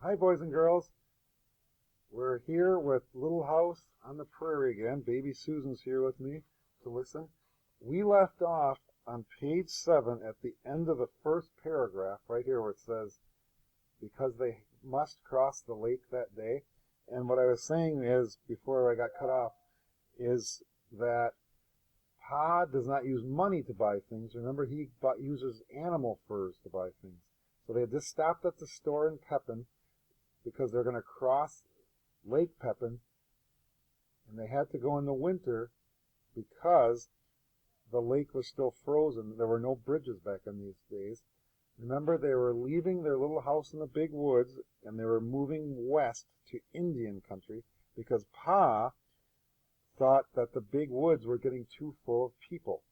Hi, boys and girls. We're here with Little House on the Prairie again. Baby Susan's here with me to listen. We left off on page 7 at the end of the first paragraph, right here where it says, because they must cross the lake that day. And what I was saying is, before I got cut off, is that Pa does not use money to buy things. Remember, he uses animal furs to buy things. So they had just stopped at the store in Pepin because they're going to cross Lake Pepin, and they had to go in the winter because the lake was still frozen. There were no bridges back in these days. Remember, they were leaving their little house in the big woods, and they were moving west to Indian country because Pa thought that the big woods were getting too full of people.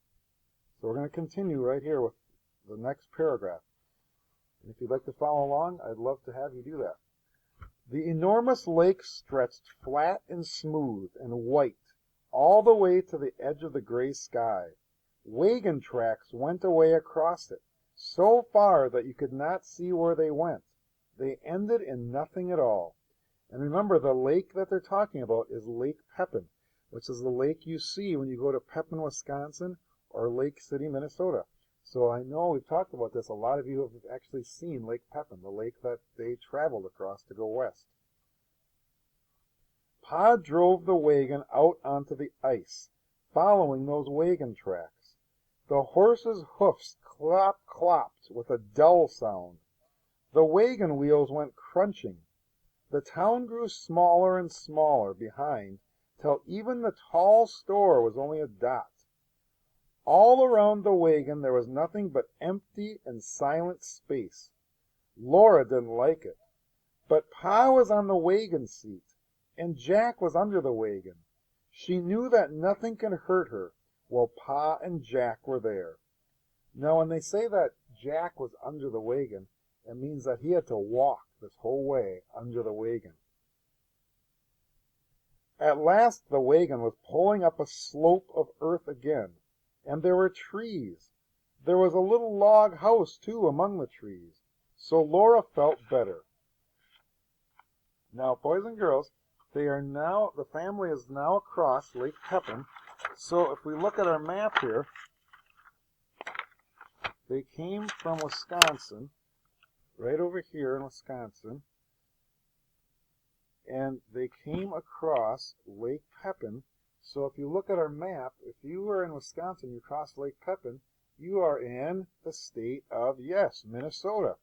So we're going to continue right here with the next paragraph. And if you'd like to follow along, I'd love to have you do that. The enormous lake stretched flat and smooth and white all the way to the edge of the gray sky. Wagon tracks went away across it, so far that you could not see where they went. They ended in nothing at all. And remember, the lake that they're talking about is Lake Pepin, which is the lake you see when you go to Pepin, Wisconsin, or Lake City, Minnesota. So I know we've talked about this. A lot of you have actually seen Lake Pepin, the lake that they traveled across to go west. Pa drove the wagon out onto the ice, following those wagon tracks. The horses' hoofs clop-clopped with a dull sound. The wagon wheels went crunching. The town grew smaller and smaller behind, till even the tall store was only a dot. All around the wagon there was nothing but empty and silent space. Laura didn't like it. But Pa was on the wagon seat, and Jack was under the wagon. She knew that nothing could hurt her while Pa and Jack were there. Now, when they say that Jack was under the wagon, it means that he had to walk this whole way under the wagon. At last the wagon was pulling up a slope of earth again, and there were trees. There was a little log house, too, among the trees. So Laura felt better. Now, boys and girls, the family is now across Lake Pepin. So if we look at our map here, they came from Wisconsin, right over here in Wisconsin, and they came across Lake Pepin. So if you look at our map, if you were in Wisconsin, you crossed Lake Pepin, you are in the state of, yes, Minnesota.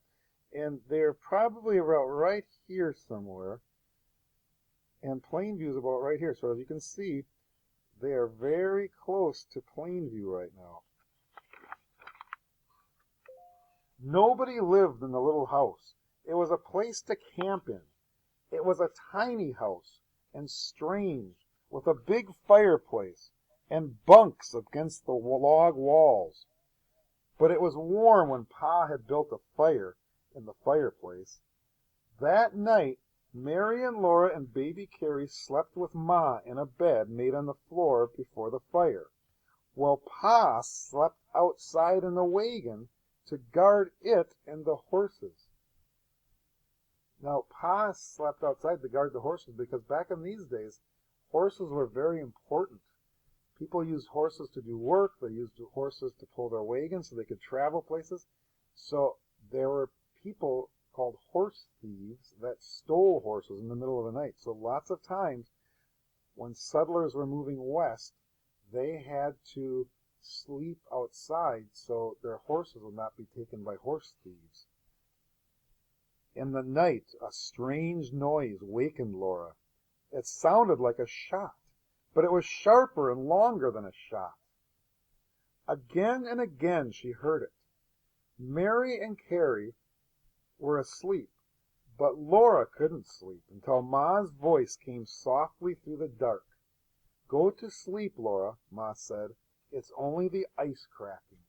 And they're probably about right here somewhere. And Plainview is about right here. So as you can see, they are very close to Plainview right now. Nobody lived in the little house. It was a place to camp in. It was a tiny house, and strange, with a big fireplace and bunks against the log walls. But it was warm when Pa had built a fire in the fireplace. That night, Mary and Laura and baby Carrie slept with Ma in a bed made on the floor before the fire, while Pa slept outside in the wagon to guard it and the horses. Now, Pa slept outside to guard the horses because back in these days, horses were very important. People used horses to do work. They used horses to pull their wagons so they could travel places. So there were people called horse thieves that stole horses in the middle of the night. So lots of times when settlers were moving west, they had to sleep outside so their horses would not be taken by horse thieves. In the night, a strange noise wakened Laura. It sounded like a shot, but it was sharper and longer than a shot. Again and again she heard it. Mary and Carrie were asleep, but Laura couldn't sleep until Ma's voice came softly through the dark. "Go to sleep, Laura," Ma said. "It's only the ice cracking."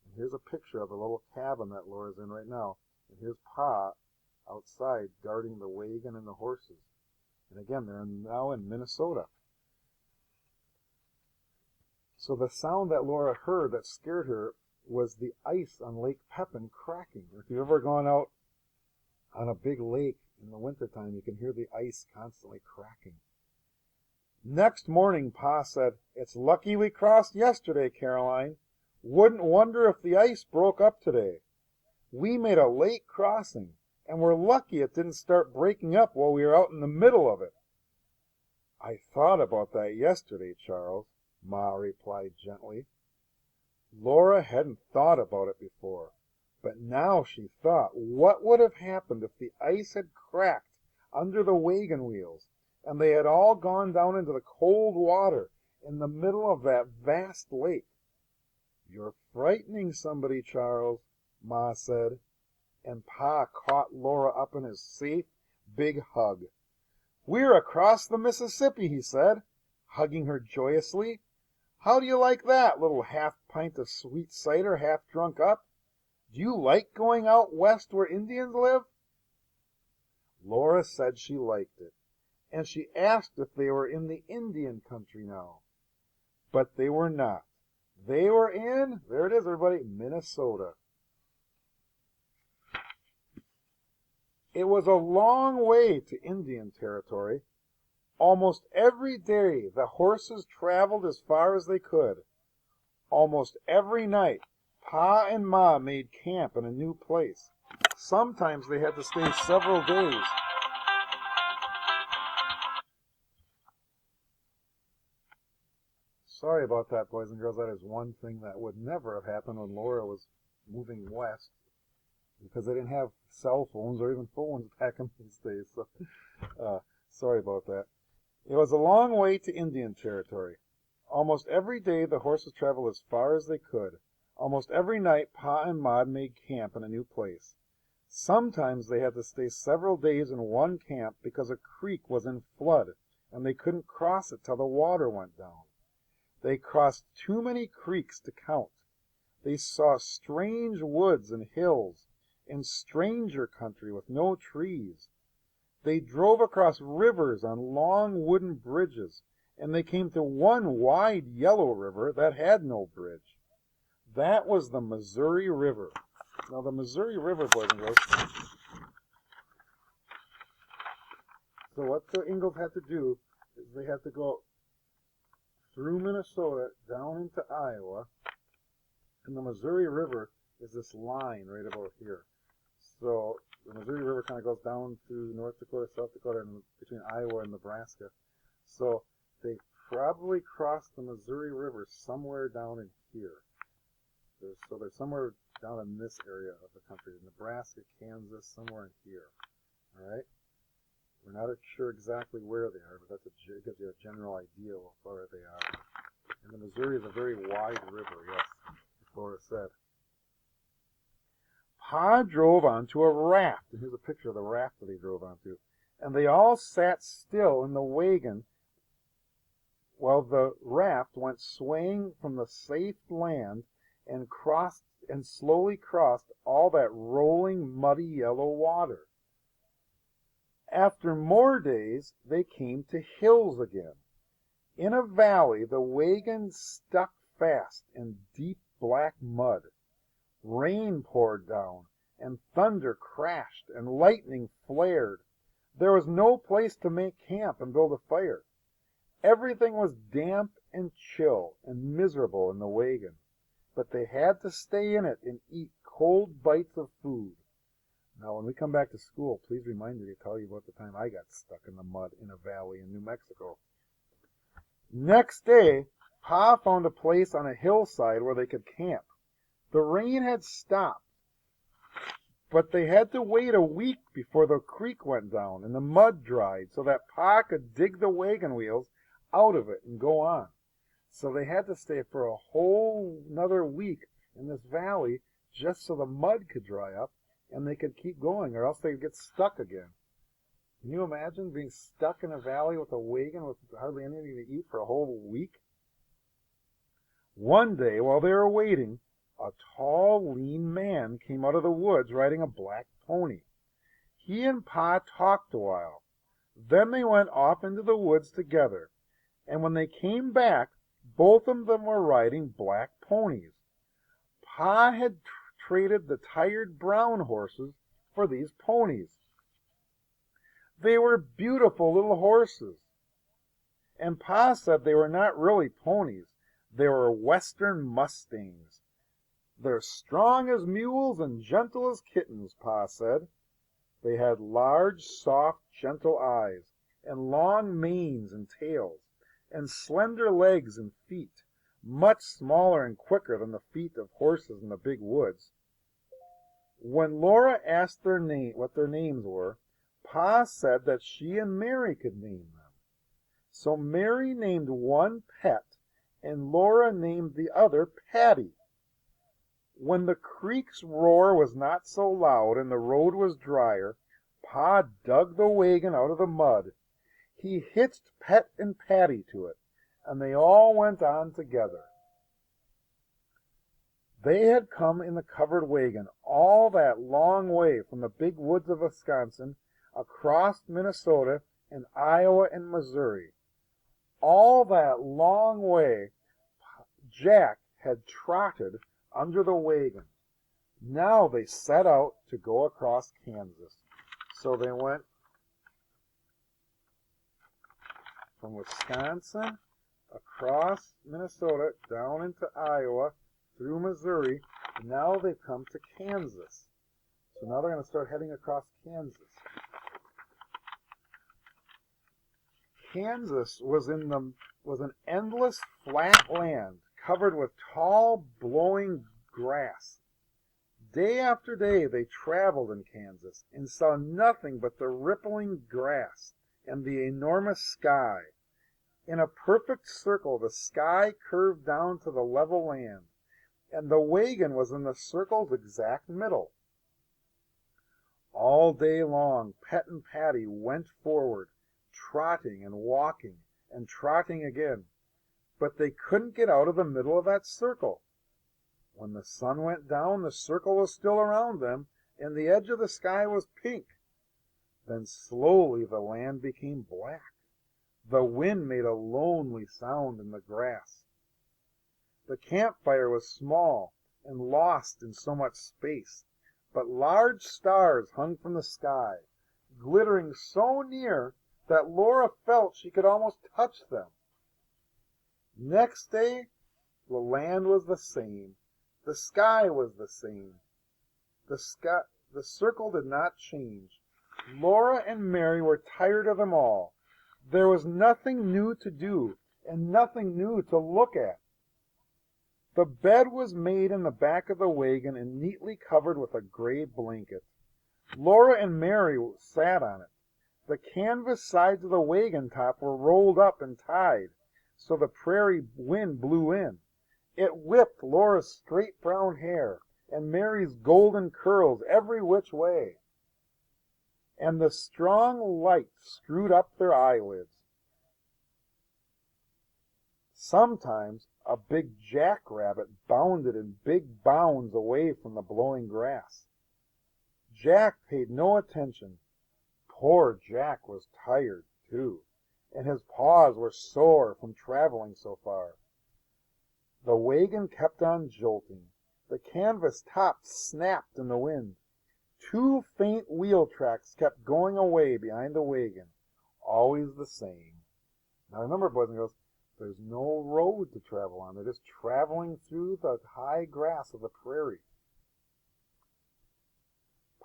And here's a picture of the little cabin that Laura's in right now. And here's Pa outside guarding the wagon and the horses. And again, they're now in Minnesota. So the sound that Laura heard that scared her was the ice on Lake Pepin cracking. If you've ever gone out on a big lake In the wintertime, you can hear the ice constantly cracking. Next morning, Pa said, "It's lucky we crossed yesterday, Caroline. Wouldn't wonder if the ice broke up today. We made a late crossing, and we're lucky it didn't start breaking up while we were out in the middle of it." "I thought about that yesterday, Charles," Ma replied gently. Laura hadn't thought about it before, but now she thought what would have happened if the ice had cracked under the wagon wheels, and they had all gone down into the cold water in the middle of that vast lake. "You're frightening somebody, Charles," Ma said, and Pa caught Laura up in his safe, big hug. "We're across the Mississippi," he said, hugging her joyously. "How do you like that, little half pint of sweet cider half drunk up? Do you like going out west where Indians live?" Laura said she liked it, and she asked if they were in the Indian country now. But they were not. They were in, there it is, everybody, Minnesota. It was a long way to Indian Territory. Almost every day the horses traveled as far as they could. Almost every night Pa and Ma made camp in a new place. Sometimes they had to stay several days. Sorry about that, boys and girls. That is one thing that would never have happened when Laura was moving west, because they didn't have cell phones or even phones back in these days. So, sorry about that. It was a long way to Indian Territory. Almost every day the horses traveled as far as they could. Almost every night Pa and Ma made camp in a new place. Sometimes they had to stay several days in one camp because a creek was in flood and they couldn't cross it till the water went down. They crossed too many creeks to count. They saw strange woods and hills and stranger country with no trees. They drove across rivers on long wooden bridges, and they came to one wide yellow river that had no bridge. That was the Missouri River. Now, the Missouri River, boys and girls, so what the Ingalls had to do is they had to go through Minnesota down into Iowa, and the Missouri River is this line right about here. So the Missouri River kind of goes down through North Dakota, South Dakota, and between Iowa and Nebraska. So they probably crossed the Missouri River somewhere down in here. So they're somewhere down in this area of the country, Nebraska, Kansas, somewhere in here. All right? We're not sure exactly where they are, but that gives you a general idea of where they are. And the Missouri is a very wide river, yes, as Laura said. Pa drove onto a raft, and here's a picture of the raft that he drove onto. And they all sat still in the wagon while the raft went swaying from the safe land and slowly crossed all that rolling, muddy yellow water. After more days, they came to hills again. In a valley, the wagon stuck fast in deep black mud. Rain poured down, and thunder crashed, and lightning flared. There was no place to make camp and build a fire. Everything was damp and chill and miserable in the wagon, but they had to stay in it and eat cold bites of food. Now, when we come back to school, please remind me to tell you about the time I got stuck in the mud in a valley in New Mexico. Next day, Pa found a place on a hillside where they could camp. The rain had stopped, but they had to wait a week before the creek went down and the mud dried so that Pa could dig the wagon wheels out of it and go on. So they had to stay for a whole another week in this valley just so the mud could dry up and they could keep going, or else they'd get stuck again. Can you imagine being stuck in a valley with a wagon with hardly anything to eat for a whole week? One day, while they were waiting, a tall, lean man came out of the woods riding a black pony. He and Pa talked a while. Then they went off into the woods together, and when they came back, both of them were riding black ponies. Pa had traded the tired brown horses for these ponies. They were beautiful little horses. And Pa said they were not really ponies. They were Western mustangs. They're strong as mules and gentle as kittens, Pa said. They had large, soft, gentle eyes, and long manes and tails, and slender legs and feet, much smaller and quicker than the feet of horses in the big woods. When Laura asked what their names were, Pa said that she and Mary could name them. So Mary named one Pet, and Laura named the other Patty. When the creek's roar was not so loud and the road was drier, Pa dug the wagon out of the mud. He hitched Pet and Patty to it, and they all went on together. They had come in the covered wagon all that long way from the big woods of Wisconsin, across Minnesota and Iowa and Missouri. All that long way Jack had trotted under the wagon. Now they set out to go across Kansas. So they went from Wisconsin, across Minnesota, down into Iowa, through Missouri. And now they've come to Kansas. So now they're going to start heading across Kansas. Kansas was an endless flat land covered with tall, blowing grass. Day after day they traveled in Kansas and saw nothing but the rippling grass and the enormous sky. In a perfect circle the sky curved down to the level land, and the wagon was in the circle's exact middle. All day long Pet and Patty went forward, trotting and walking and trotting again, but they couldn't get out of the middle of that circle. When the sun went down, the circle was still around them, and the edge of the sky was pink. Then slowly the land became black. The wind made a lonely sound in the grass. The campfire was small and lost in so much space, but large stars hung from the sky, glittering so near that Laura felt she could almost touch them. Next day, the land was the same. The sky was the same. The circle did not change. Laura and Mary were tired of them all. There was nothing new to do and nothing new to look at. The bed was made in the back of the wagon and neatly covered with a gray blanket. Laura and Mary sat on it. The canvas sides of the wagon top were rolled up and tied, so the prairie wind blew in. It whipped Laura's straight brown hair and Mary's golden curls every which way, and the strong light screwed up their eyelids. Sometimes a big jackrabbit bounded in big bounds away from the blowing grass. Jack paid no attention. Poor Jack was tired, too, and his paws were sore from traveling so far. The wagon kept on jolting. The canvas top snapped in the wind. Two faint wheel tracks kept going away behind the wagon, always the same. Now remember, boys and girls, there's no road to travel on. They're just traveling through the high grass of the prairie.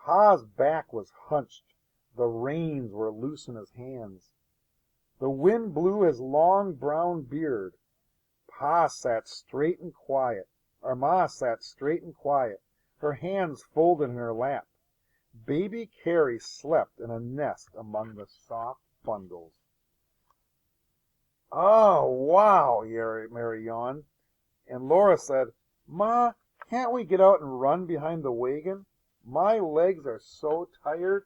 Pa's back was hunched. The reins were loose in his hands. The wind blew his long brown beard. Pa sat straight and quiet, or Ma sat straight and quiet, her hands folded in her lap. Baby Carrie slept in a nest among the soft bundles. "Oh, wow," Mary yawned. And Laura said, "Ma, can't we get out and run behind the wagon? My legs are so tired."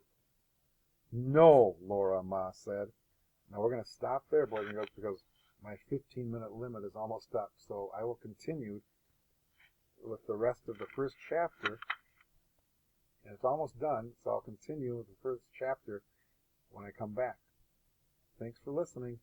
"No, Laura," Ma said. Now we're going to stop there, boys and girls, because my 15-minute limit is almost up. So I will continue with the rest of the first chapter. And it's almost done, so I'll continue with the first chapter when I come back. Thanks for listening.